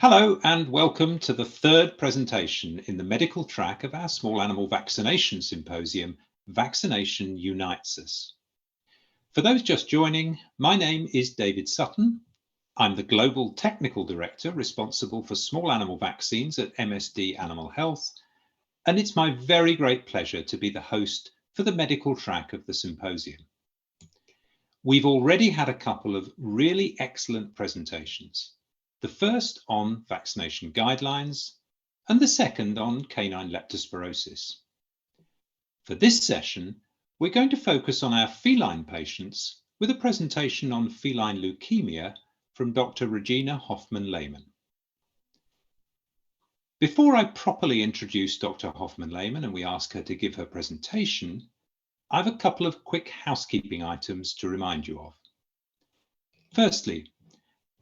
Hello and welcome to the third presentation in the medical track of our small animal vaccination symposium, Vaccination Unites Us. For those just joining, my name is David Sutton. I'm the Global Technical Director responsible for small animal vaccines at MSD Animal Health, and it's my very great pleasure to be the host for the medical track of the symposium. We've already had a couple of really excellent presentations. The first on vaccination guidelines, and the second on canine leptospirosis. For this session, we're going to focus on our feline patients with a presentation on feline leukemia from Dr. Regina Hoffman-Lehmann. Before I properly introduce Dr. Hoffman-Lehmann and we ask her to give her presentation, I have a couple of quick housekeeping items to remind you of. Firstly,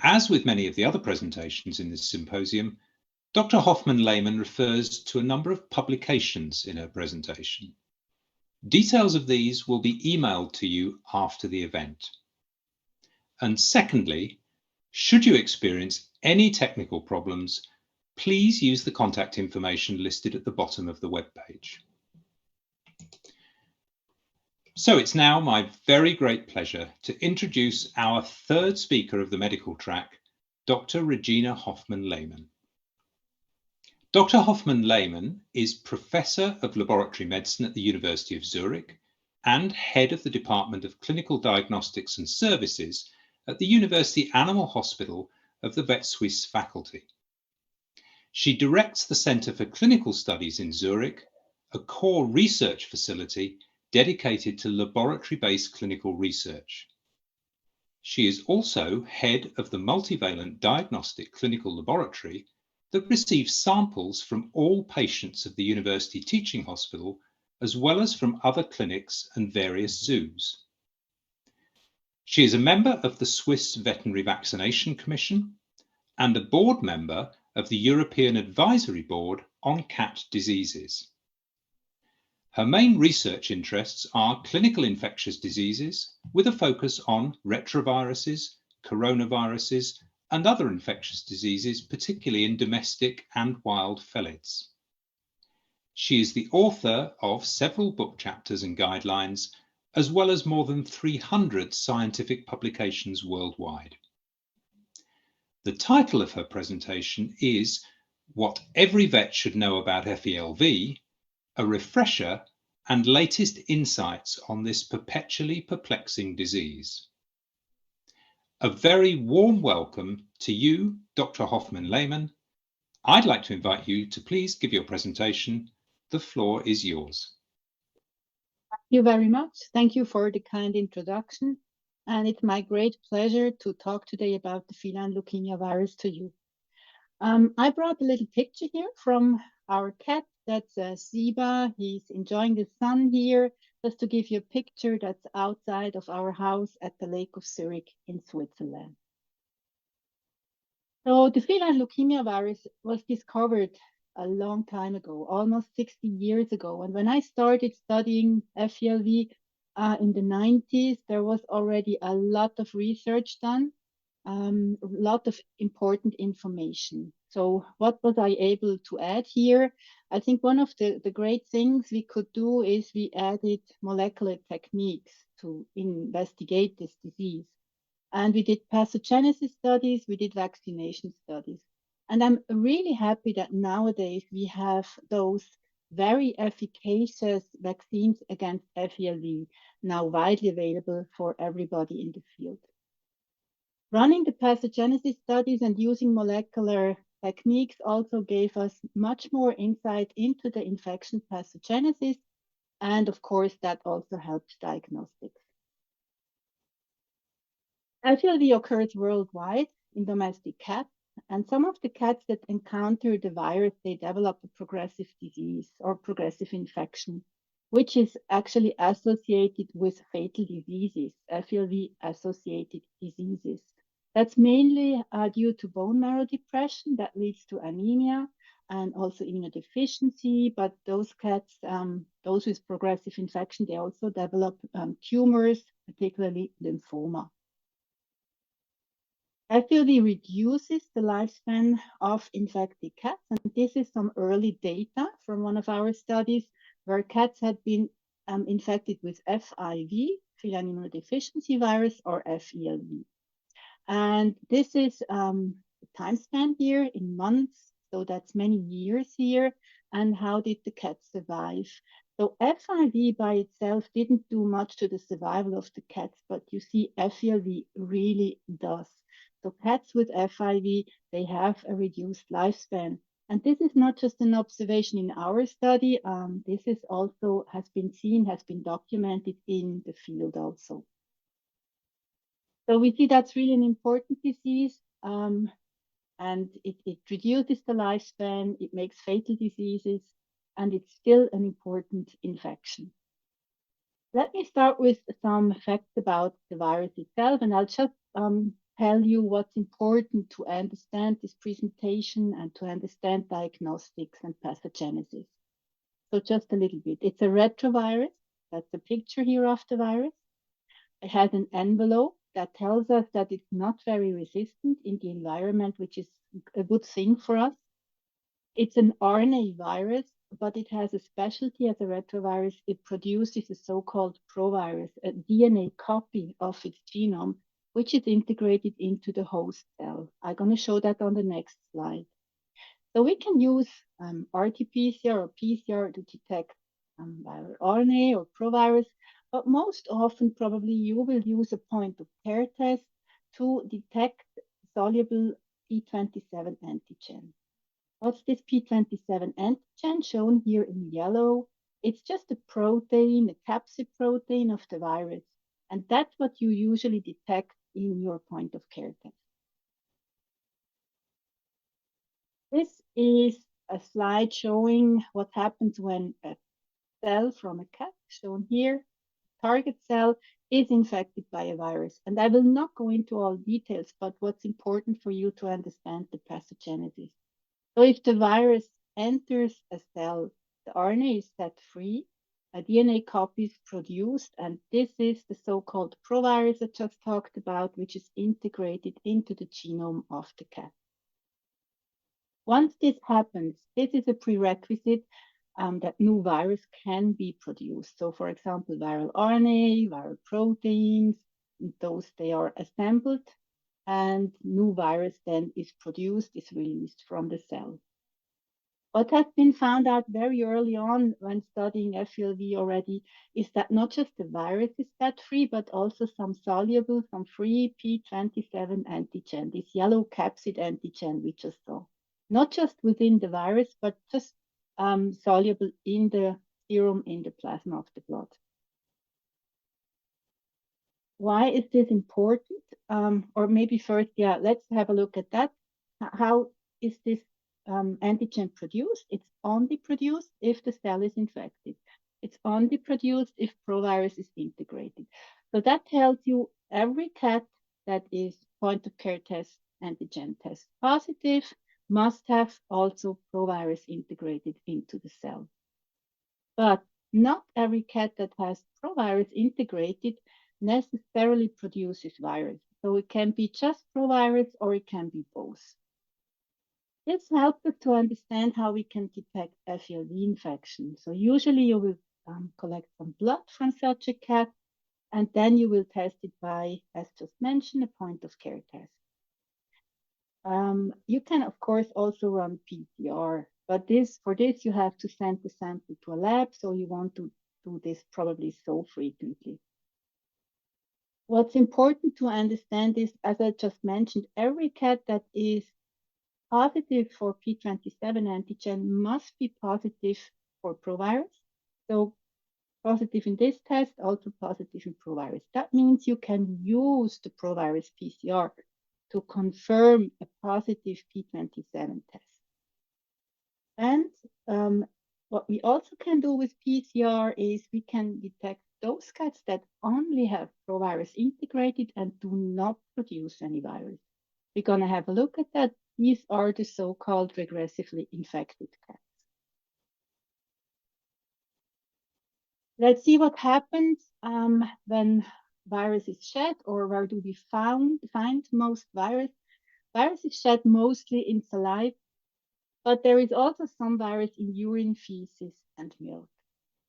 as with many of the other presentations in this symposium, Dr. Hoffman-Lehmann refers to a number of publications in her presentation. Details of these will be emailed to you after the event. And secondly, should you experience any technical problems, please use the contact information listed at the bottom of the webpage. So it's now my very great pleasure to introduce our third speaker of the medical track, Dr. Regina Hoffman-Lehmann. Dr. Hoffman-Lehmann is Professor of Laboratory Medicine at the University of Zurich and Head of the Department of Clinical Diagnostics and Services at the University Animal Hospital of the Vet Suisse faculty. She directs the Center for Clinical Studies in Zurich, a core research facility dedicated to laboratory-based clinical research. She is also head of the multivalent diagnostic clinical laboratory that receives samples from all patients of the University Teaching Hospital, as well as from other clinics and various zoos. She is a member of the Swiss Veterinary Vaccination Commission and a board member of the European Advisory Board on cat diseases. Her main research interests are clinical infectious diseases with a focus on retroviruses, coronaviruses, and other infectious diseases, particularly in domestic and wild felids. She is the author of several book chapters and guidelines, as well as more than 300 scientific publications worldwide. The title of her presentation is What Every Vet Should Know About FeLV, a refresher and latest insights on this perpetually perplexing disease. A very warm welcome to you, Dr. Hoffman-Lehmann. I'd like to invite you to please give your presentation. The floor is yours. Thank you very much. Thank you for the kind introduction. And it's my great pleasure to talk today about the feline leukemia virus to you. I brought a little picture here from our cat. That's Siba. He's enjoying the sun here, just to give you a picture that's outside of our house at the Lake of Zurich in Switzerland. So the feline leukemia virus was discovered a long time ago, almost 60 years ago. And when I started studying FeLV in the 90s, there was already a lot of research done, a lot of important information. So what was I able to add here? I think one of the great things we could do is we added molecular techniques to investigate this disease. And we did pathogenesis studies, we did vaccination studies. And I'm really happy that nowadays we have those very efficacious vaccines against FeLV now widely available for everybody in the field. Running the pathogenesis studies and using molecular techniques also gave us much more insight into the infection pathogenesis. And of course, that also helped diagnostics. FeLV occurs worldwide in domestic cats, and some of the cats that encounter the virus, they develop a progressive disease or progressive infection, which is actually associated with fatal diseases, FeLV-associated diseases. That's mainly due to bone marrow depression that leads to anemia and also immunodeficiency. But those cats, those with progressive infection, they also develop tumors, particularly lymphoma. FeLV reduces the lifespan of infected cats, and this is some early data from one of our studies where cats had been infected with FIV, feline immunodeficiency virus, or FeLV. And this is the time span here in months, so that's many years here. And how did the cats survive? So FIV by itself didn't do much to the survival of the cats, but you see FeLV really does. So cats with FIV, they have a reduced lifespan. And this is not just an observation in our study. This is also has been seen, has been documented in the field also. So we see that's really an important disease, and it reduces the lifespan, it makes fatal diseases, and it's still an important infection. Let me start with some facts about the virus itself, and I'll just tell you what's important to understand this presentation and to understand diagnostics and pathogenesis. So just a little bit. It's a retrovirus. That's a picture here of the virus. It has an envelope that tells us that it's not very resistant in the environment, which is a good thing for us. It's an RNA virus, but it has a specialty as a retrovirus. It produces a so-called provirus, a DNA copy of its genome, which is integrated into the host cell. I'm going to show that on the next slide. So we can use RT-PCR or PCR to detect viral RNA or provirus, but most often probably you will use a point of care test to detect soluble P27 antigen. What's this P27 antigen shown here in yellow? It's just a protein, a capsid protein of the virus. And that's what you usually detect in your point of care test. This is a slide showing what happens when a cell from a cat, shown here, target cell, is infected by a virus. And I will not go into all details, but what's important for you to understand the pathogenesis. So if the virus enters a cell, the RNA is set free, a DNA copy is produced, and this is the so-called provirus I just talked about, which is integrated into the genome of the cat. Once this happens, this is a prerequisite that new virus can be produced. So for example, viral RNA, viral proteins, those they are assembled, and new virus then is produced, is released from the cell. What has been found out very early on when studying FeLV already is that not just the virus is set free, but also some soluble, some free P27 antigen, this yellow capsid antigen we just saw. Not just within the virus, but just soluble in the serum, in the plasma of the blood. Why is this important? Or maybe first, yeah, let's have a look at that. How is this antigen produced? It's only produced if the cell is infected. It's only produced if provirus is integrated. So that tells you every cat that is point of care test, antigen test positive, must have also provirus integrated into the cell. But not every cat that has provirus integrated necessarily produces virus. So it can be just provirus or it can be both. This helps us to understand how we can detect FeLV infection. So usually you will collect some blood from such a cat, and then you will test it by, as just mentioned, a point of care test. You can, of course, also run PCR, but for this you have to send the sample to a lab, so you want to do this probably so frequently. What's important to understand is, as I just mentioned, every cat that is positive for P27 antigen must be positive for provirus. So positive in this test, also positive in provirus. That means you can use the provirus PCR to confirm a positive P27 test. And what we also can do with PCR is we can detect those cats that only have provirus integrated and do not produce any virus. We're going to have a look at that. These are the so-called regressively infected cats. Let's see what happens when virus is shed, or where do we find most virus. Virus is shed mostly in saliva, but there is also some virus in urine, feces, and milk.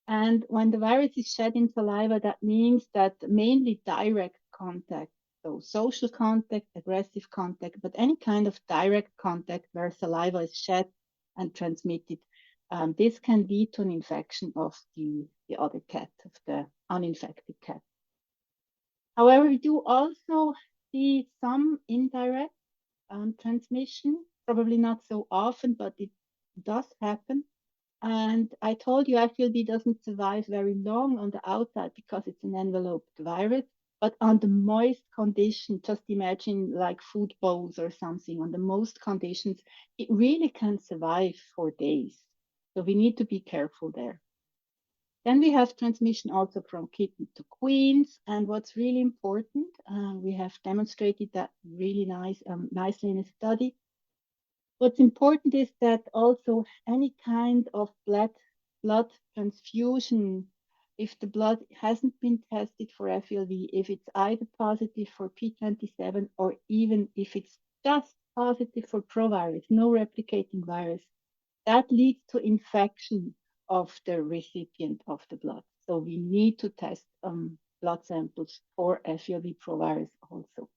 And when the virus is shed in saliva, that means that mainly direct contact, so social contact, aggressive contact, but any kind of direct contact where saliva is shed and transmitted, this can lead to an infection of the other cat, of the uninfected cat. However, we do also see some indirect transmission, probably not so often, but it does happen. And I told you FeLV doesn't survive very long on the outside because it's an enveloped virus, but on the moist condition, just imagine like food bowls or something, on the most conditions, it really can survive for days. So we need to be careful there. Then we have transmission also from kitten to queens. And what's really important, we have demonstrated that really nicely in a study. What's important is that also any kind of blood transfusion, if the blood hasn't been tested for FeLV, if it's either positive for P27 or even if it's just positive for provirus, no replicating virus, that leads to infection of the recipient of the blood. So we need to test blood samples for FeLV provirus also.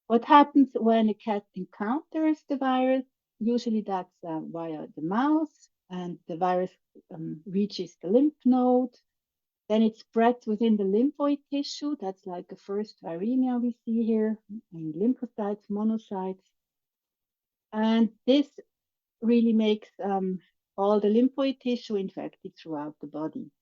What happens when a cat encounters the virus? Usually that's via the mouth, and the virus reaches the lymph node. Then it spreads within the lymphoid tissue. That's like the first viremia we see here, in lymphocytes, monocytes. And this really makes all the lymphoid tissue infected throughout the body.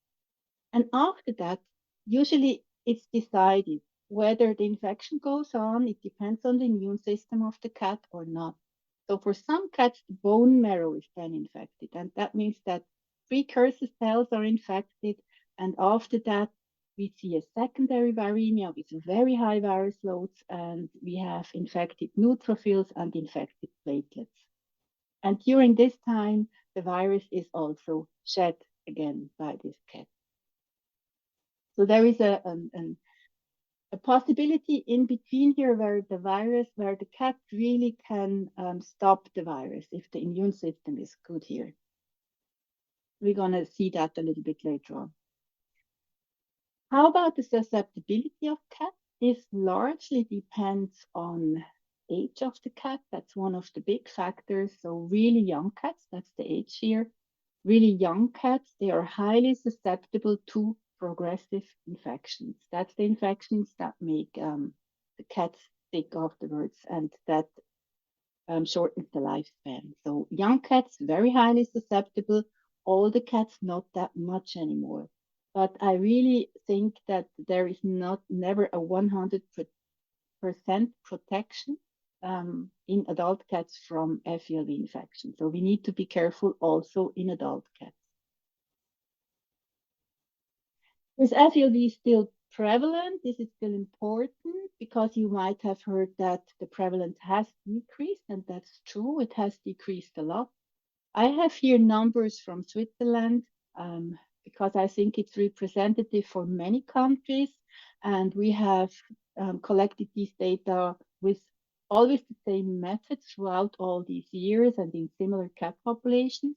And after that, usually it's decided whether the infection goes on. It depends on the immune system of the cat or not. So for some cats, the bone marrow is then infected. And that means that precursor cells are infected. And after that, we see a secondary viremia with very high virus loads. And we have infected neutrophils and infected platelets. And during this time, the virus is also shed again by this cat. So there is a possibility in between here where the cat really can stop the virus if the immune system is good here. We're going to see that a little bit later on. How about the susceptibility of cats? This largely depends on age of the cat. That's one of the big factors. So really young cats, that's the age here. Really young cats, they are highly susceptible to progressive infections. That's the infections that make the cats sick afterwards and that shortens the lifespan. So young cats, very highly susceptible. Older cats, not that much anymore. But I really think that there is never a 100% protection in adult cats from FeLV infection. So we need to be careful also in adult cats. Is FeLV still prevalent? This is still important because you might have heard that the prevalence has decreased, and that's true. It has decreased a lot. I have here numbers from Switzerland because I think it's representative for many countries, and we have collected these data with always the same methods throughout all these years and in similar cat populations.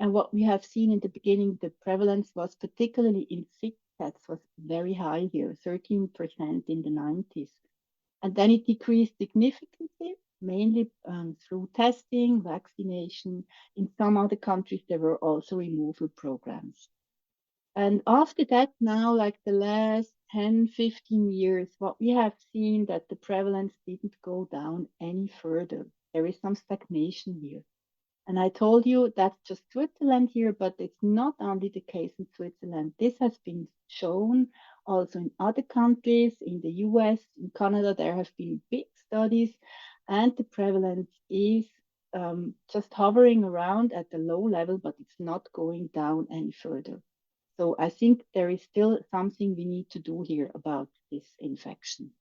And what we have seen in the beginning, the prevalence was particularly in sick cats was very high here, 13% in the 90s. And then it decreased significantly, mainly through testing, vaccination. In some other countries, there were also removal programs. And after that, now, like the last 10, 15 years, what we have seen that the prevalence didn't go down any further. There is some stagnation here. And I told you that's just Switzerland here, but it's not only the case in Switzerland. This has been shown also in other countries, in the US, in Canada, there have been big studies, and the prevalence is just hovering around at a low level, but it's not going down any further. So I think there is still something we need to do here about this infection.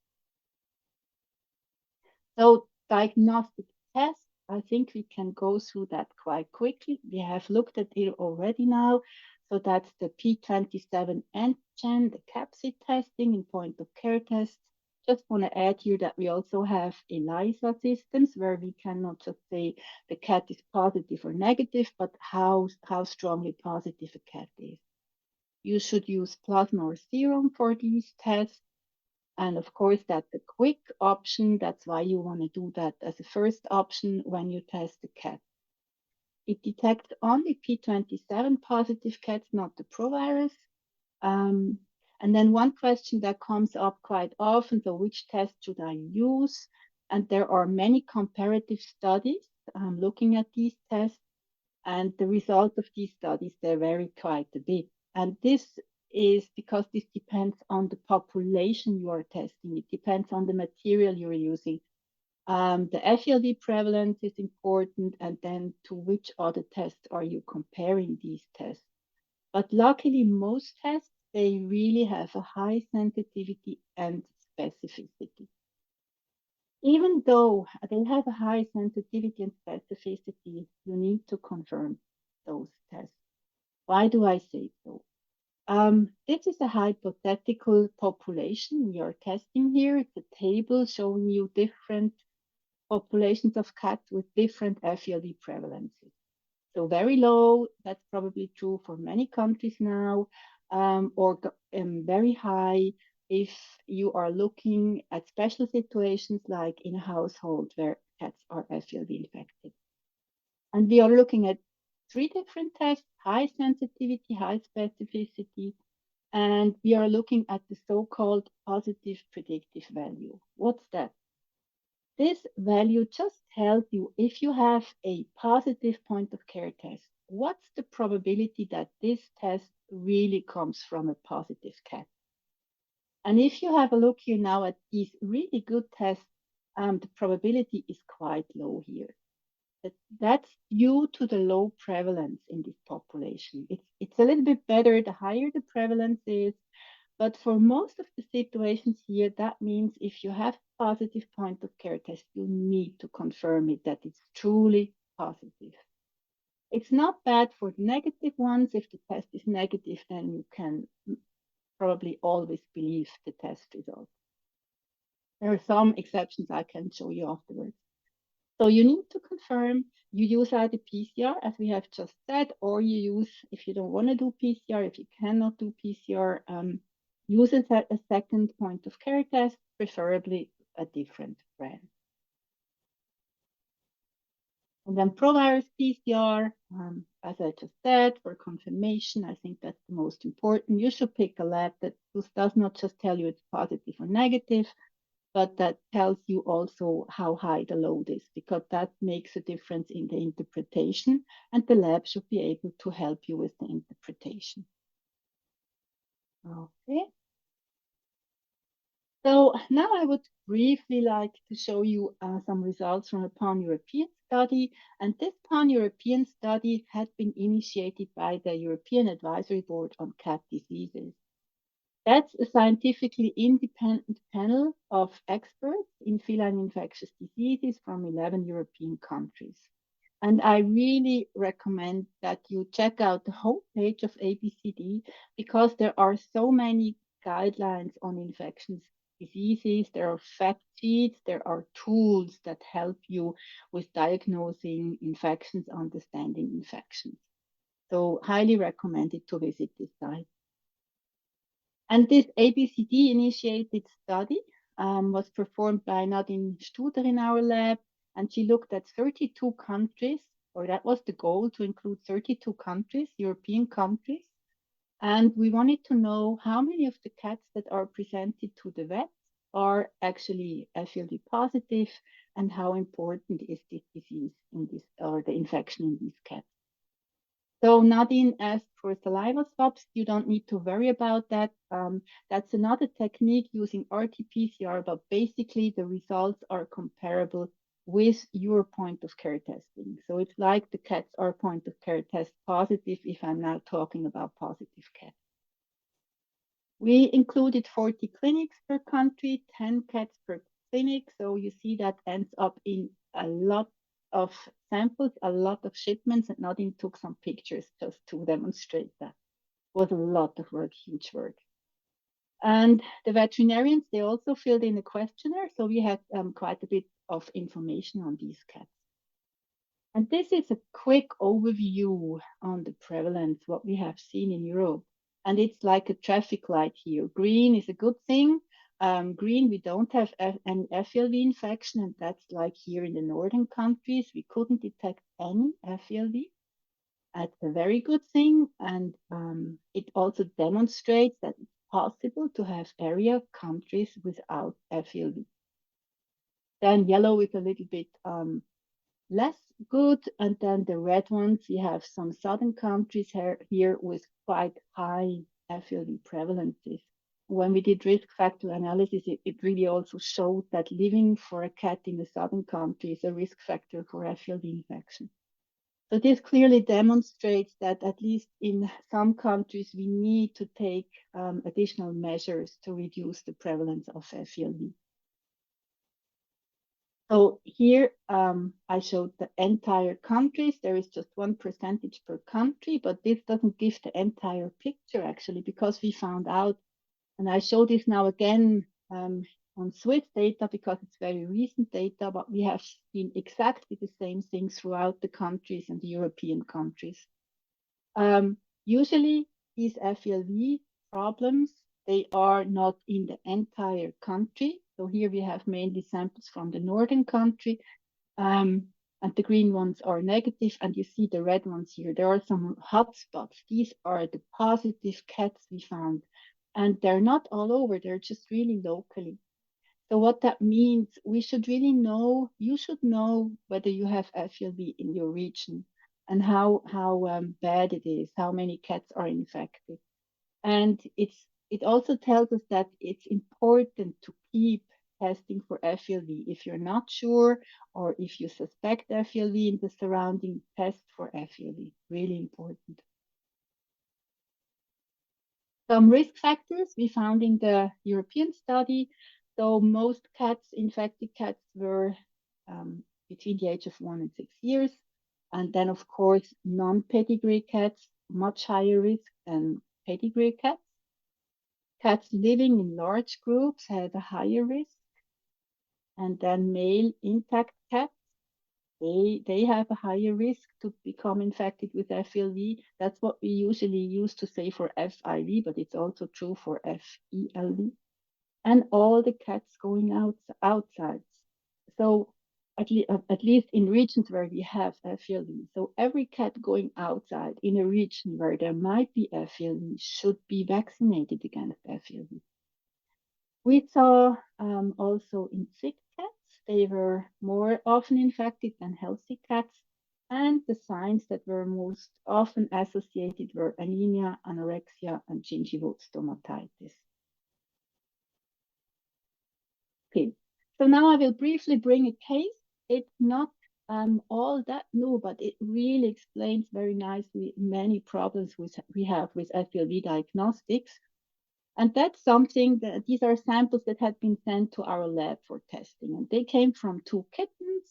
So diagnostic tests, I think we can go through that quite quickly. We have looked at it already now. So that's the P27 antigen, the capsid testing in point of care tests, Just want to add here that we also have ELISA systems where we cannot just say the cat is positive or negative, but how strongly positive a cat is. You should use plasma or serum for these tests. And of course, that's a quick option. That's why you want to do that as a first option when you test the cat. It detects only P27 positive cats, not the provirus. Um, and then one question that comes up quite often, so which test should I use? And there are many comparative studies looking at these tests, and the result of these studies, they vary quite a bit. And this is because this depends on the population you are testing. It depends on the material you're using. The FeLV prevalence is important, and then to which other tests are you comparing these tests? But luckily, most tests, they really have a high sensitivity and specificity. Even though they have a high sensitivity and specificity, you need to confirm those tests. Why do I say so? This is a hypothetical population we are testing here. It's a table showing you different populations of cats with different FeLV prevalences. So very low, that's probably true for many countries now, or very high if you are looking at special situations like in a household where cats are FeLV infected. And we are looking at 3 different tests: high sensitivity, high specificity, and we are looking at the so-called positive predictive value. What's that? This value just tells you if you have a positive point of care test, what's the probability that this test really comes from a positive cat? And if you have a look here now at these really good tests, the probability is quite low here. That's due to the low prevalence in this population. It's a little bit better the higher the prevalence is, but for most of the situations here, that means if you have a positive point of care test, you need to confirm it that it's truly positive. It's not bad for the negative ones. If the test is negative, then you can probably always believe the test result. There are some exceptions I can show you afterwards. So you need to confirm. You use either PCR, as we have just said, or you use, if you don't want to do PCR, if you cannot do PCR, use a second point of care test, preferably a different brand. And then provirus PCR, as I just said, for confirmation, I think that's the most important. You should pick a lab that does not just tell you it's positive or negative, but that tells you also how high the load is, because that makes a difference in the interpretation, and the lab should be able to help you with the interpretation. Okay. So now I would briefly like to show you some results from a pan-European study. And this pan-European study had been initiated by the European Advisory Board on Cat Diseases. That's a scientifically independent panel of experts in feline infectious diseases from 11 European countries. And I really recommend that you check out the homepage of ABCD, because there are so many guidelines on infectious diseases. There are fact sheets, there are tools that help you with diagnosing infections, understanding infections. So highly recommended to visit this site. And this ABCD initiated study was performed by Nadine Studer in our lab, and she looked at 32 countries, or that was the goal, to include 32 countries, European countries. And we wanted to know how many of the cats that are presented to the vet are actually FeLV positive, and how important is this disease in this, or the infection in these cats. So Nadine asked for saliva swabs. You don't need to worry about that. That's another technique using RT-PCR, but basically the results are comparable with your point of care testing. So it's like the cats are point of care test positive if I'm now talking about positive cats. We included 40 clinics per country, 10 cats per clinic. So you see that ends up in a lot of samples, a lot of shipments, and Nadine took some pictures just to demonstrate that. It was a lot of work, huge work. And the veterinarians, they also filled in a questionnaire. So we had quite a bit of information on these cats. And this is a quick overview on the prevalence, what we have seen in Europe. And it's like a traffic light here. Green is a good thing. Green, we don't have an FeLV infection, and that's like here in the northern countries, we couldn't detect any FeLV. That's a very good thing, and it also demonstrates that it's possible to have area countries without FeLV. Then yellow is a little bit less good, and then the red ones, we have some southern countries here with quite high FeLV prevalences. When we did risk factor analysis, it really also showed that living for a cat in a southern country is a risk factor for FeLV infection. So this clearly demonstrates that at least in some countries, we need to take additional measures to reduce the prevalence of FeLV. So here I showed the entire countries. There is just 1% per country, but this doesn't give the entire picture actually, because we found out, and I show this now again on Swiss data because it's very recent data, but we have seen exactly the same thing throughout the countries and the European countries. Usually these FeLV problems, they are not in the entire country. So here we have mainly samples from the northern country, and the green ones are negative, and you see the red ones here. There are some hotspots. These are the positive cats we found, and they're not all over, they're just really locally. So what that means, we should really know, you should know whether you have FeLV in your region and how bad it is, how many cats are infected. And it also tells us that it's important to keep testing for FeLV. If you're not sure or if you suspect FeLV in the surrounding, test for FeLV. Really important. Some risk factors we found in the European study. So most cats, infected cats, were between the age of 1 and 6 years. And then, of course, non-pedigree cats, much higher risk than pedigree cats. Cats living in large groups had a higher risk. And then male intact cats, they have a higher risk to become infected with FeLV. That's what we usually use to say for FIV, but it's also true for FeLV. And all the cats going outside. So at least in regions where we have FeLV. So every cat going outside in a region where there might be FeLV should be vaccinated against FeLV. We saw also in sick cats, they were more often infected than healthy cats. And the signs that were most often associated were anemia, anorexia, and gingival stomatitis. Okay, so now I will briefly bring a case. It's not all that new, but it really explains very nicely many problems we have with FeLV diagnostics. And that's something that these are samples that had been sent to our lab for testing. And they came from 2 kittens,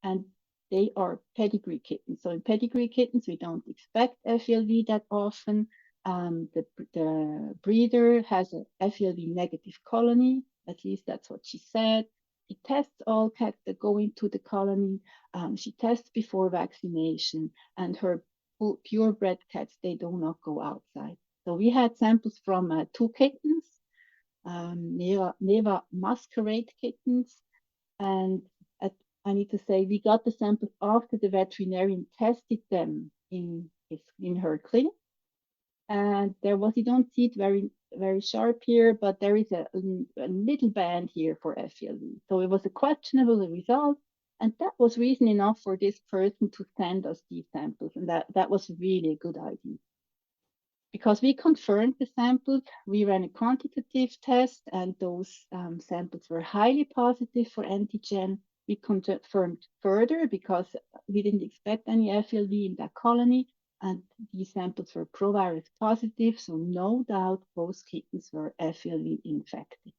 and they are pedigree kittens. So in pedigree kittens, we don't expect FeLV that often. The breeder has a FeLV negative colony. At least that's what she said. She tests all cats that go into the colony. She tests before vaccination, and her purebred cats, they do not go outside. So we had samples from 2 kittens, Neva masquerade kittens, and I need to say we got the samples after the veterinarian tested them in her clinic. And there was, you don't see it very sharp here, but there is a little band here for FeLV. So it was a questionable result, and that was reason enough for this person to send us these samples, and that was really a good idea. Because we confirmed the samples, we ran a quantitative test, and those samples were highly positive for antigen. We confirmed further because we didn't expect any FeLV in that colony, and these samples were provirus positive, so no doubt both kittens were FeLV infected.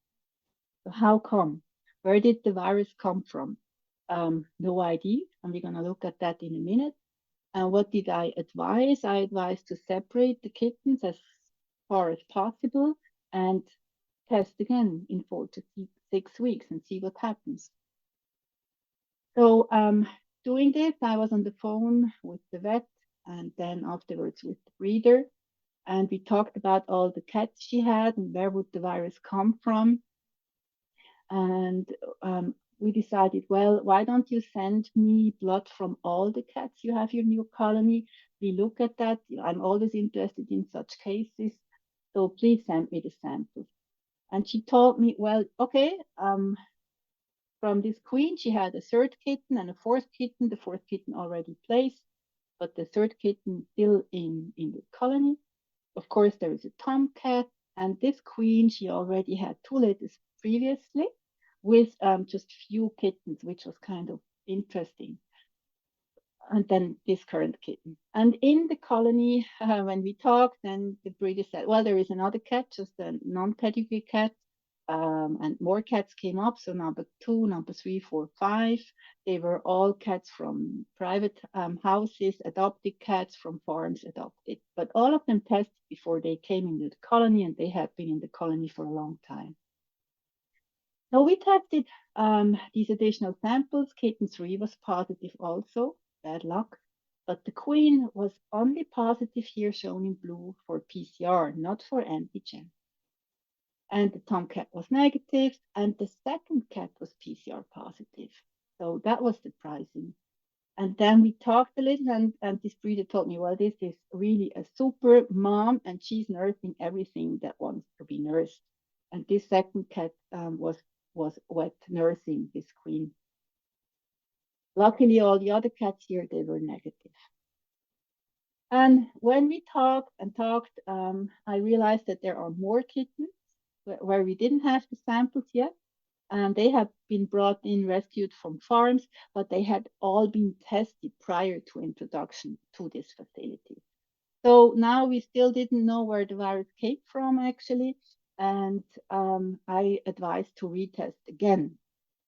So how come? Where did the virus come from? No idea, and we're going to look at that in a minute. And what did I advise? I advised to separate the kittens as far as possible and test again in 4 to 6 weeks and see what happens. So doing this, I was on the phone with the vet and then afterwards with the breeder. And we talked about all the cats she had and where would the virus come from. And we decided, well, why don't you send me blood from all the cats you have in your colony? We look at that. I'm always interested in such cases. So please send me the samples. And she told me, well, okay, from this queen, she had a third kitten and a fourth kitten. The fourth kitten already placed, but the third kitten still in the colony. Of course, there is a tomcat, and this queen, she already had two litters previously with just few kittens, which was kind of interesting. And then this current kitten. And in the colony, when we talked, then the breeder said, well, there is another cat, just a non-pedigree cat. And more cats came up. So number 2, number 3, 4, 5. They were all cats from private houses, adopted cats from farms adopted. But all of them tested before they came into the colony, and they had been in the colony for a long time. So we tested these additional samples. Kitten 3 was positive also, bad luck. But the queen was only positive here, shown in blue, for PCR, not for antigen. And the tomcat was negative, and the second cat was PCR positive. So that was surprising. And then we talked a little, and this breeder told me, well, this is really a super mom, and she's nursing everything that wants to be nursed. And this second cat was wet nursing this queen. Luckily, all the other cats here, they were negative. And when we talked and talked, I realized that there are more kittens where we didn't have the samples yet. And they have been brought in, rescued from farms, but they had all been tested prior to introduction to this facility. So now we still didn't know where the virus came from, actually. And I advised to retest again.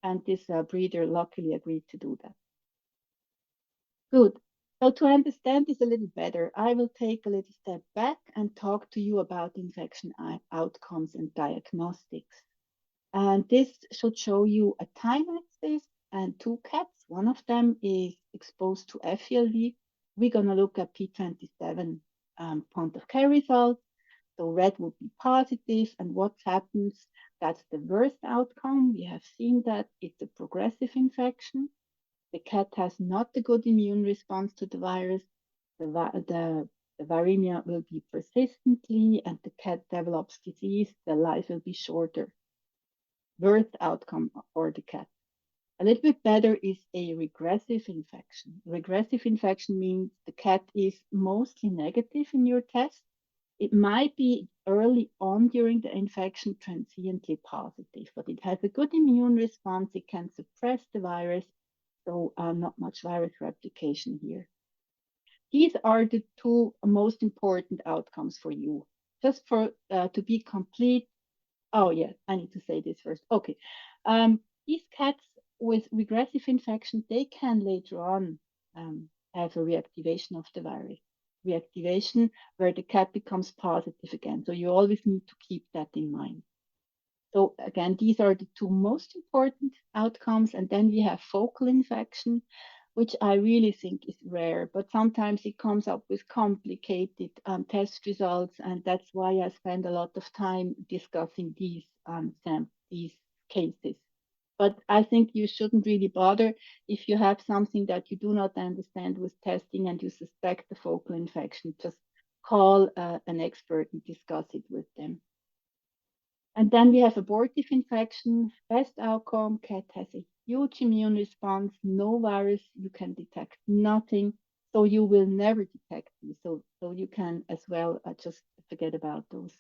And this breeder luckily agreed to do that. Good. So to understand this a little better, I will take a little step back and talk to you about infection outcomes and diagnostics. And this should show you a time axis and two cats. One of them is exposed to FeLV. We're going to look at P27 point of care results. So red would be positive, and what happens? That's the worst outcome. We have seen that it's a progressive infection. The cat has not a good immune response to the virus. The viremia will be persistently, and the cat develops disease. The life will be shorter. Worst outcome for the cat. A little bit better is a regressive infection. Regressive infection means the cat is mostly negative in your test. It might be early on during the infection transiently positive, but it has a good immune response. It can suppress the virus, so not much virus replication here. These are the two most important outcomes for you. Just for to be complete. Oh yeah, I need to say this first. Okay, these cats with regressive infection, they can later on have a reactivation of the virus. Reactivation where the cat becomes positive again. So you always need to keep that in mind. So again, these are the two most important outcomes. And then we have focal infection, which I really think is rare, but sometimes it comes up with complicated test results. And that's why I spend a lot of time discussing these cases. But I think you shouldn't really bother if you have something that you do not understand with testing and you suspect the focal infection. Just call an expert and discuss it with them. And then we have abortive infection, best outcome, cat has a huge immune response, no virus, you can detect nothing, so you will never detect these. So you can as well just forget about those.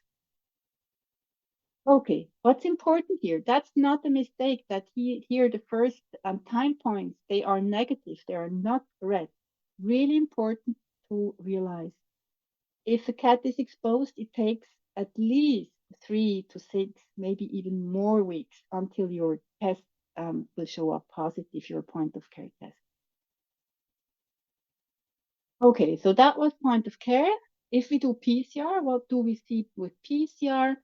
Okay, what's important here? That's not a mistake that here the first time points, they are negative, they are not red. Really important to realize. If a cat is exposed, it takes at least 3 to 6, maybe even more weeks until your test will show up positive, your point of care test. Okay, so that was point of care. If we do PCR, what do we see with PCR?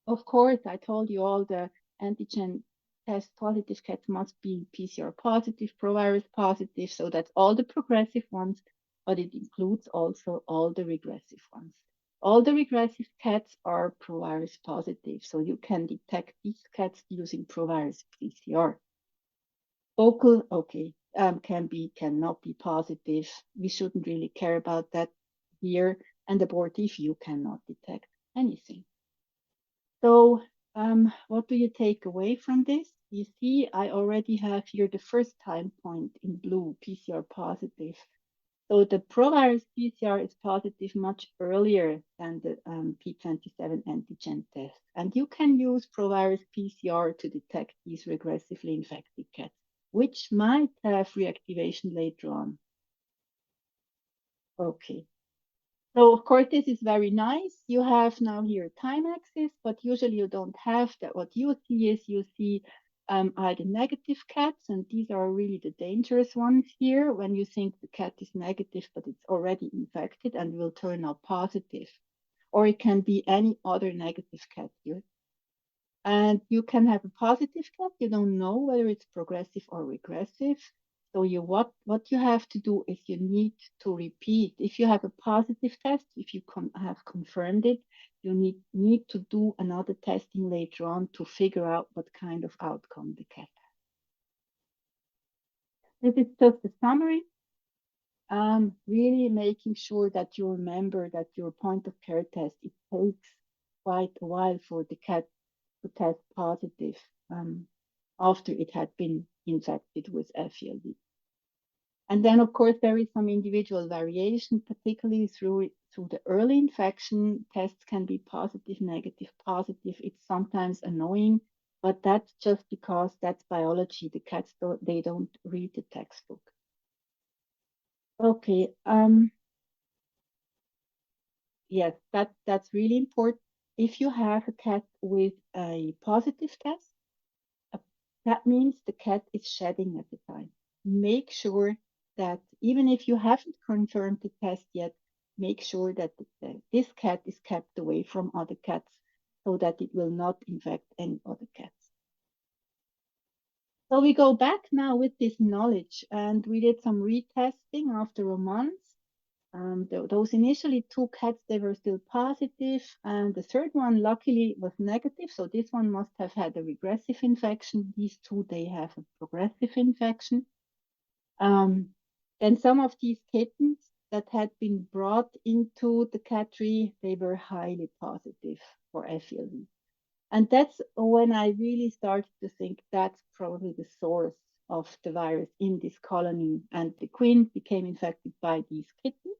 Of course, I told you all the antigen test positive cats must be PCR positive, provirus positive. So that's all the progressive ones, but it includes also all the regressive ones. All the regressive cats are provirus positive. So you can detect these cats using provirus PCR. Focal, okay, cannot be positive. We shouldn't really care about that here. And abortive, you cannot detect anything. So, what do you take away from this? You see, I already have here the first time point in blue, PCR positive. So the provirus PCR is positive much earlier than the P27 antigen test. And you can use provirus PCR to detect these regressively infected cats, which might have reactivation later on. Okay. So of course, this is very nice. You have now here time axis, but usually you don't have that. What you see is you see either negative cats, and these are really the dangerous ones here when you think the cat is negative, but it's already infected and will turn out positive. Or it can be any other negative cat here. And you can have a positive cat. You don't know whether it's progressive or regressive. So what you have to do is you need to repeat. If you have a positive test, if you have confirmed it, you need to do another testing later on to figure out what kind of outcome the cat has. This is just a summary. Really making sure that you remember that your point of care test, it takes quite a while for the cat to test positive after it had been infected with FeLV. And then, of course, there is some individual variation, particularly through the early infection. Tests can be positive, negative, positive. It's sometimes annoying, but that's just because that's biology. The cats they don't read the textbook. Okay. Yes, that's really important. If you have a cat with a positive test, that means the cat is shedding at the time. Make sure that even if you haven't confirmed the test yet, make sure that this cat is kept away from other cats so that it will not infect any other cats. So we go back now with this knowledge, and we did some retesting after a month. Those initially two cats, they were still positive, and the third one luckily was negative. So this one must have had a regressive infection. These two, they have a progressive infection. Then some of these kittens that had been brought into the cattery, they were highly positive for FeLV. And that's when I really started to think that's probably the source of the virus in this colony. And the queen became infected by these kittens.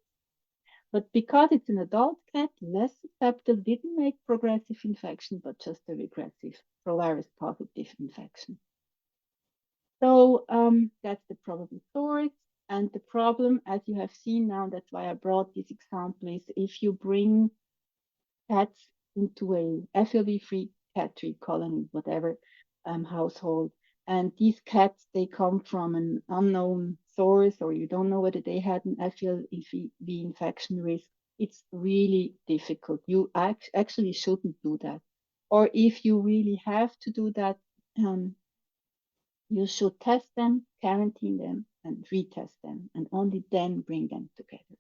But because it's an adult cat, less susceptible, didn't make progressive infection, but just a regressive provirus positive infection. So that's the probable source. And the problem, as you have seen now, that's why I brought this example, is if you bring cats into a FeLV-free cattery colony, whatever household, and these cats, they come from an unknown source, or you don't know whether they had an FeLV infection risk, it's really difficult. You actually shouldn't do that. Or if you really have to do that, you should test them, quarantine them, and retest them, and only then bring them together.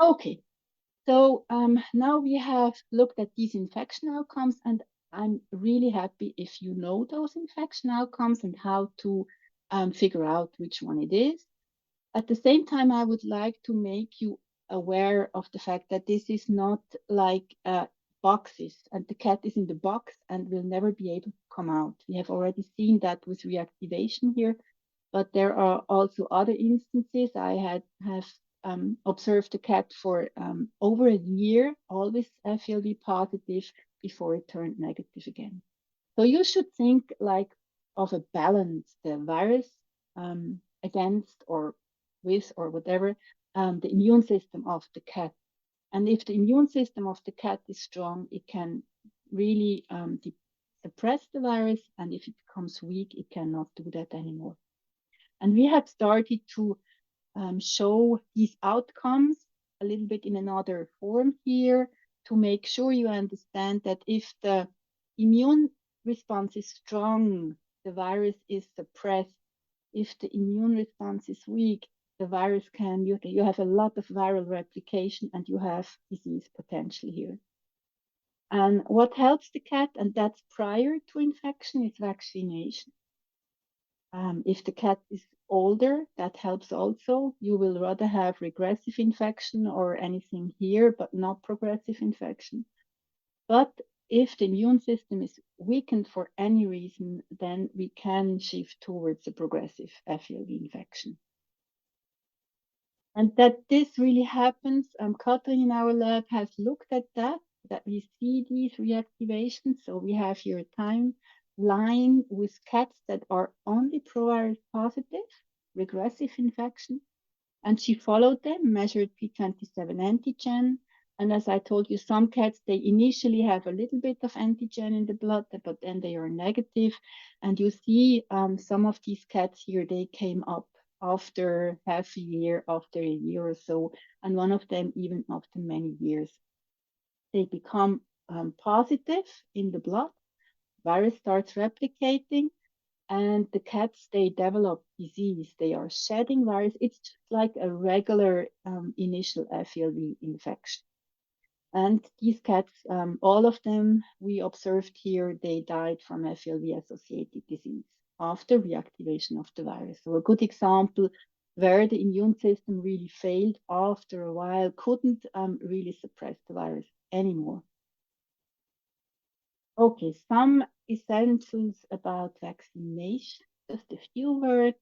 Okay, so now we have looked at these infection outcomes, and I'm really happy if you know those infection outcomes and how to figure out which one it is. At the same time, I would like to make you aware of the fact that this is not like boxes, and the cat is in the box and will never be able to come out. We have already seen that with reactivation here, but there are also other instances. I have observed the cat for over a year, always FeLV positive before it turned negative again. So you should think like of a balance, the virus against or with or whatever, the immune system of the cat. And if the immune system of the cat is strong, it can really suppress the virus. And if it becomes weak, it cannot do that anymore. And we have started to show these outcomes a little bit in another form here to make sure you understand that if the immune response is strong, the virus is suppressed. If the immune response is weak, the virus you have a lot of viral replication and you have disease potential here. And what helps the cat, and that's prior to infection, is vaccination. If the cat is older, that helps also. You will rather have regressive infection or anything here, but not progressive infection. But if the immune system is weakened for any reason, then we can shift towards a progressive FeLV infection. And that this really happens, Katrin in our lab has looked at that we see these reactivations. So we have here a timeline with cats that are only provirus positive, regressive infection. And she followed them, measured P27 antigen. And as I told you, some cats, they initially have a little bit of antigen in the blood, but then they are negative. And you see some of these cats here, they came up after half a year, after a year or so, and one of them even after many years. They become positive in the blood, virus starts replicating, and the cats, they develop disease. They are shedding virus. It's just like a regular initial FeLV infection. And these cats, all of them we observed here, they died from FeLV-associated disease after reactivation of the virus. So a good example where the immune system really failed after a while, couldn't really suppress the virus anymore. Okay, some essentials about vaccination, just a few words.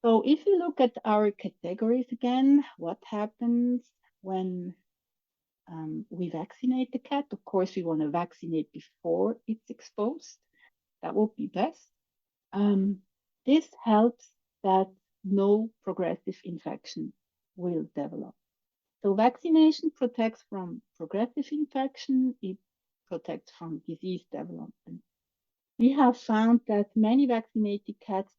So if you look at our categories again, what happens when we vaccinate the cat? Of course, we want to vaccinate before it's exposed. That would be best. This helps that no progressive infection will develop. So vaccination protects from progressive infection. It protects from disease development. We have found that many vaccinated cats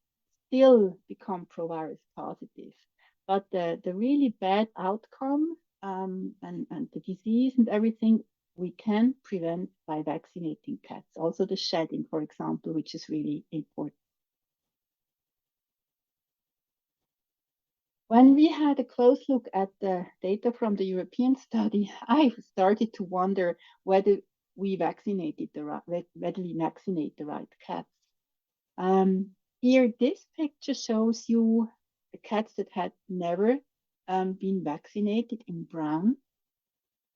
still become provirus positive, but the really bad outcome and the disease and everything we can prevent by vaccinating cats. Also the shedding, for example, which is really important. When we had a close look at the data from the European study, I started to wonder whether we vaccinated whether we vaccinate the right cats. Here, this picture shows you the cats that had never been vaccinated in brown.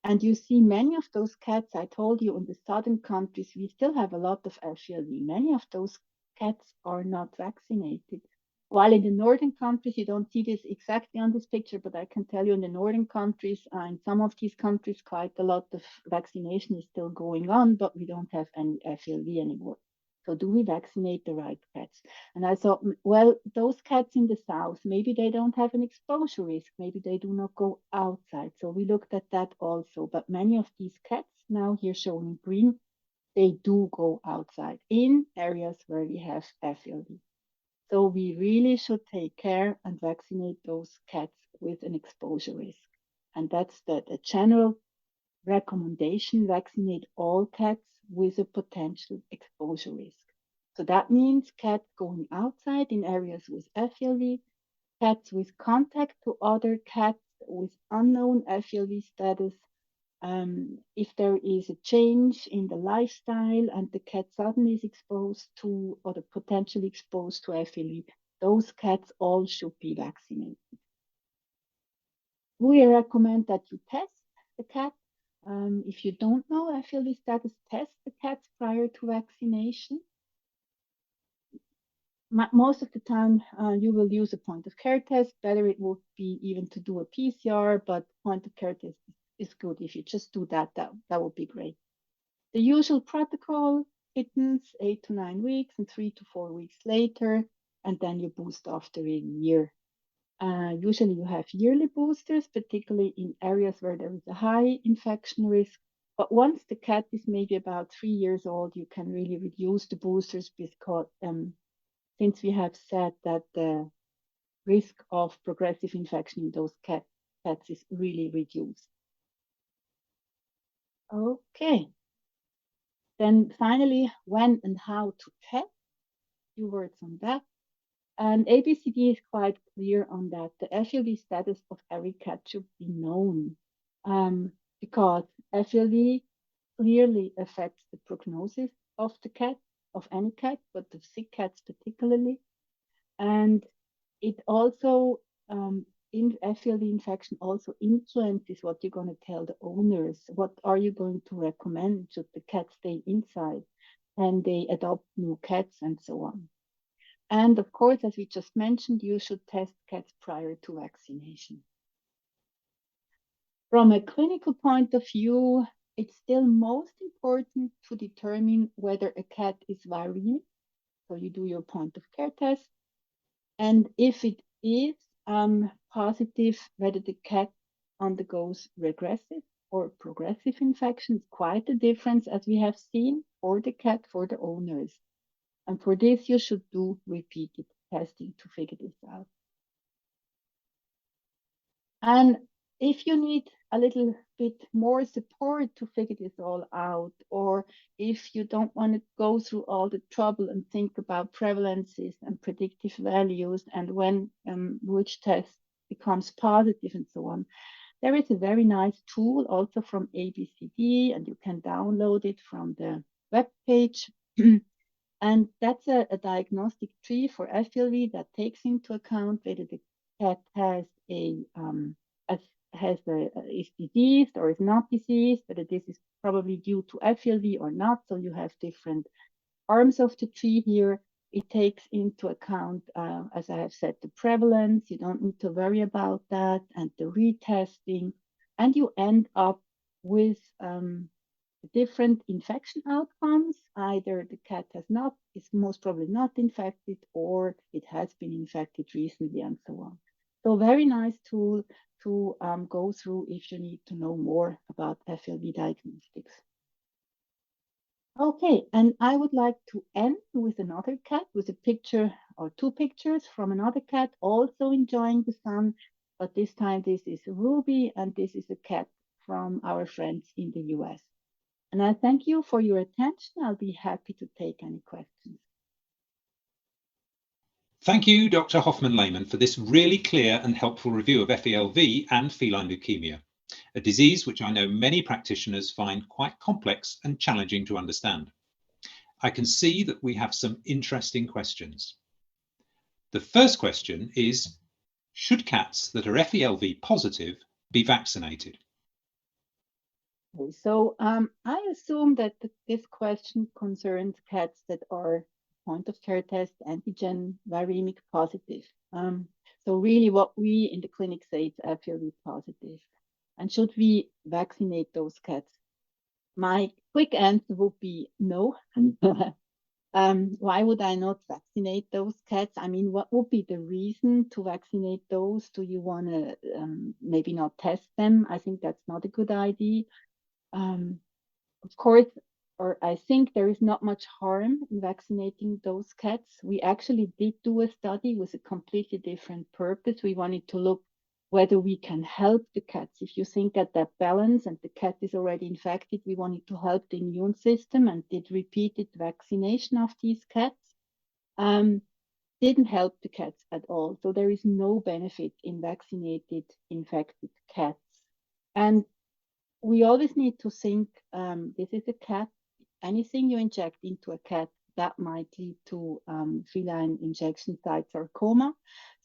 And you see many of those cats, I told you, in the southern countries, we still have a lot of FeLV. Many of those cats are not vaccinated. While in the northern countries, you don't see this exactly on this picture, but I can tell you in the northern countries, in some of these countries, quite a lot of vaccination is still going on, but we don't have any FeLV anymore. So do we vaccinate the right cats? And I thought, well, those cats in the south, maybe they don't have an exposure risk. Maybe they do not go outside. So we looked at that also. But many of these cats now here shown in green, they do go outside in areas where we have FeLV. So we really should take care and vaccinate those cats with an exposure risk. And that's the general recommendation: vaccinate all cats with a potential exposure risk. So that means cats going outside in areas with FeLV, cats with contact to other cats with unknown FeLV status. If there is a change in the lifestyle and the cat suddenly is exposed to or the potentially exposed to FeLV, those cats all should be vaccinated. We recommend that you test the cat. If you don't know FeLV status, test the cats prior to vaccination. Most of the time, you will use a point of care test. Better it would be even to do a PCR, but point of care test is good. If you just do that, that would be great. The usual protocol: kittens 8 to 9 weeks and 3 to 4 weeks later, and then you boost after a year. Usually you have yearly boosters, particularly in areas where there is a high infection risk. But once the cat is maybe about 3 years old, you can really reduce the boosters because since we have said that the risk of progressive infection in those cats is really reduced. Okay. Then finally, when and how to test. Few words on that. And ABCD is quite clear on that. The FeLV status of every cat should be known, because FeLV clearly affects the prognosis of the cat, of any cat, but the sick cats particularly. And it also, in FeLV infection also influences what you're going to tell the owners. What are you going to recommend? Should the cat stay inside? And they adopt new cats and so on. And of course, as we just mentioned, you should test cats prior to vaccination. From a clinical point of view, it's still most important to determine whether a cat is viremic. So you do your point of care test. And if it is positive, whether the cat undergoes regressive or progressive infections, quite a difference as we have seen for the cat, for the owners. And for this, you should do repeated testing to figure this out. And if you need a little bit more support to figure this all out, or if you don't want to go through all the trouble and think about prevalences and predictive values and when which test becomes positive and so on, there is a very nice tool also from ABCD, and you can download it from the web page. And that's a diagnostic tree for FeLV that takes into account whether the cat has is diseased or is not diseased, whether this is probably due to FeLV or not. So you have different arms of the tree here. It takes into account, as I have said, the prevalence. You don't need to worry about that, and the retesting, and you end up with different infection outcomes. Either the cat is most probably not infected, or it has been infected recently, and so on. So very nice tool to go through if you need to know more about FeLV diagnostics. Okay, and I would like to end with another cat, with a picture or two pictures from another cat also enjoying the sun, but this time this is Ruby, and this is a cat from our friends in the US. And I thank you for your attention. I'll be happy to take any questions. Thank you, Dr. Hoffmann-Lehmann, for this really clear and helpful review of FeLV and feline leukemia, a disease which I know many practitioners find quite complex and challenging to understand. I can see that we have some interesting questions. The first question is, should cats that are FeLV positive be vaccinated? Okay, so I assume that this question concerns cats that are point of care test antigen viremic positive. So really what we in the clinic say it's FeLV positive. And should we vaccinate those cats? My quick answer would be no. Why would I not vaccinate those cats? I mean, what would be the reason to vaccinate those? Do you want to maybe not test them? I think that's not a good idea. Of course, or I think there is not much harm in vaccinating those cats. We actually did do a study with a completely different purpose. We wanted to look whether we can help the cats. If you think at that balance and the cat is already infected, we wanted to help the immune system and did repeated vaccination of these cats. Didn't help the cats at all. So there is no benefit in vaccinated infected cats. And we always need to think, this is a cat. Anything you inject into a cat, that might lead to feline injection site sarcoma.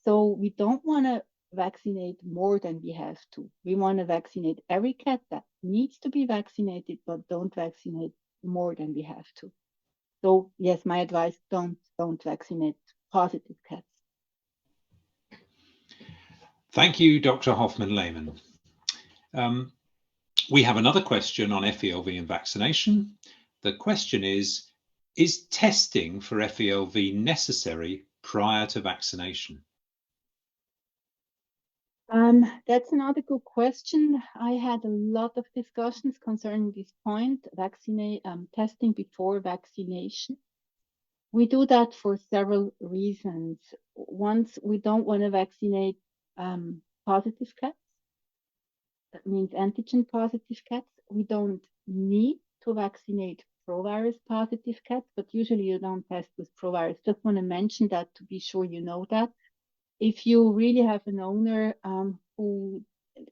So we don't want to vaccinate more than we have to. We want to vaccinate every cat that needs to be vaccinated, but don't vaccinate more than we have to. So yes, my advice, don't vaccinate positive cats. Thank you, Dr. Hoffmann-Lehmann. We have another question on FeLV and vaccination. The question is testing for FeLV necessary prior to vaccination? That's another good question. I had a lot of discussions concerning this point, testing before vaccination. We do that for several reasons. Once, we don't want to vaccinate positive cats. That means antigen positive cats. We don't need to vaccinate provirus positive cats, but usually you don't test with provirus. Just want to mention that to be sure you know that. If you really have an owner who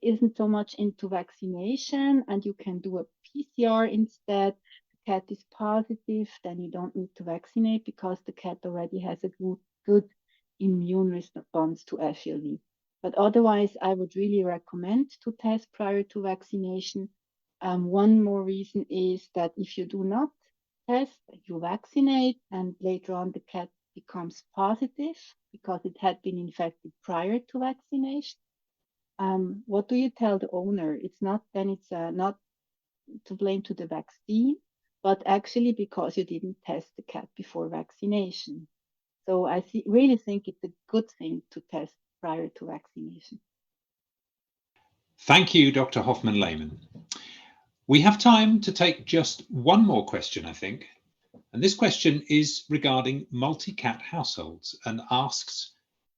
isn't so much into vaccination and you can do a PCR instead, the cat is positive, then you don't need to vaccinate because the cat already has a good immune response to FeLV. But otherwise, I would really recommend to test prior to vaccination. One more reason is that if you do not test, you vaccinate, and later on the cat becomes positive because it had been infected prior to vaccination. What do you tell the owner? It's not not to blame to the vaccine, but actually because you didn't test the cat before vaccination. So I really think it's a good thing to test prior to vaccination. Thank you, Dr. Hoffmann-Lehmann. We have time to take just one more question, I think. And this question is regarding multi-cat households and asks,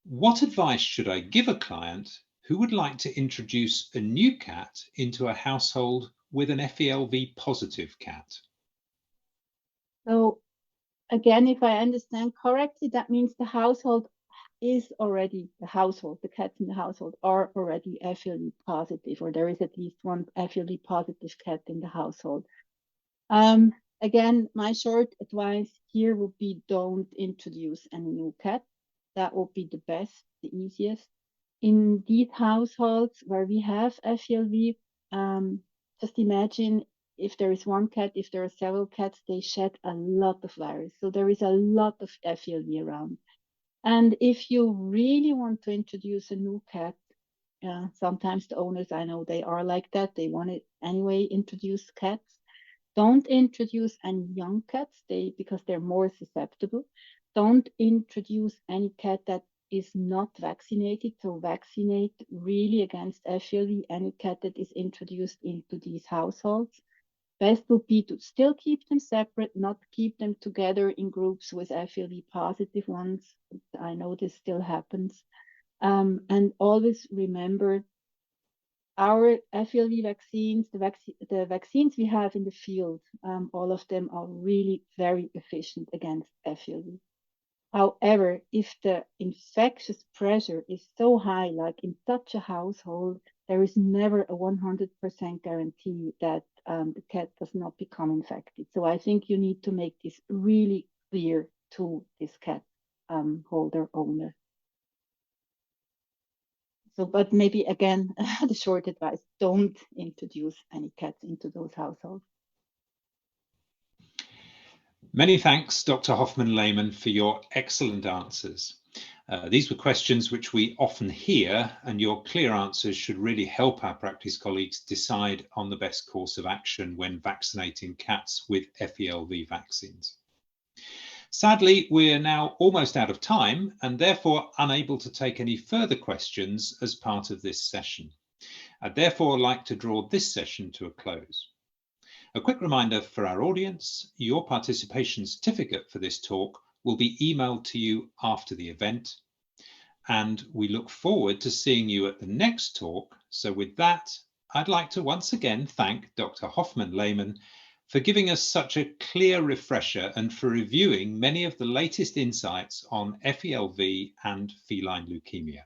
what advice should I give a client who would like to introduce a new cat into a household with an FeLV positive cat? So again, if I understand correctly, that means the household is already the cats in the household are already FeLV positive, or there is at least one FeLV positive cat in the household. Again, my short advice here would be don't introduce any new cat. That would be the best, the easiest. In these households where we have FeLV, just imagine if there is one cat, if there are several cats, they shed a lot of virus. So there is a lot of FeLV around. And if you really want to introduce a new cat, sometimes the owners, I know they are like that. They want to anyway introduce cats. Don't introduce any young cats because they're more susceptible. Don't introduce any cat that is not vaccinated. So vaccinate really against FeLV any cat that is introduced into these households. Best would be to still keep them separate, not keep them together in groups with FeLV positive ones. I know this still happens. And always remember our FeLV vaccines, the vaccines we have in the field, all of them are really very efficient against FeLV. However, if the infectious pressure is so high, like in such a household, there is never a 100% guarantee that the cat does not become infected. So I think you need to make this really clear to this cat holder owner. So, but maybe again, the short advice, don't introduce any cats into those households. Many thanks, Dr. Hoffmann-Lehmann, for your excellent answers. These were questions which we often hear, and your clear answers should really help our practice colleagues decide on the best course of action when vaccinating cats with FeLV vaccines. Sadly, we're now almost out of time and therefore unable to take any further questions as part of this session. I'd therefore like to draw this session to a close. A quick reminder for our audience, your participation certificate for this talk will be emailed to you after the event, and we look forward to seeing you at the next talk. So with that, I'd like to once again thank Dr. Hoffmann-Lehmann for giving us such a clear refresher and for reviewing many of the latest insights on FeLV and feline leukemia.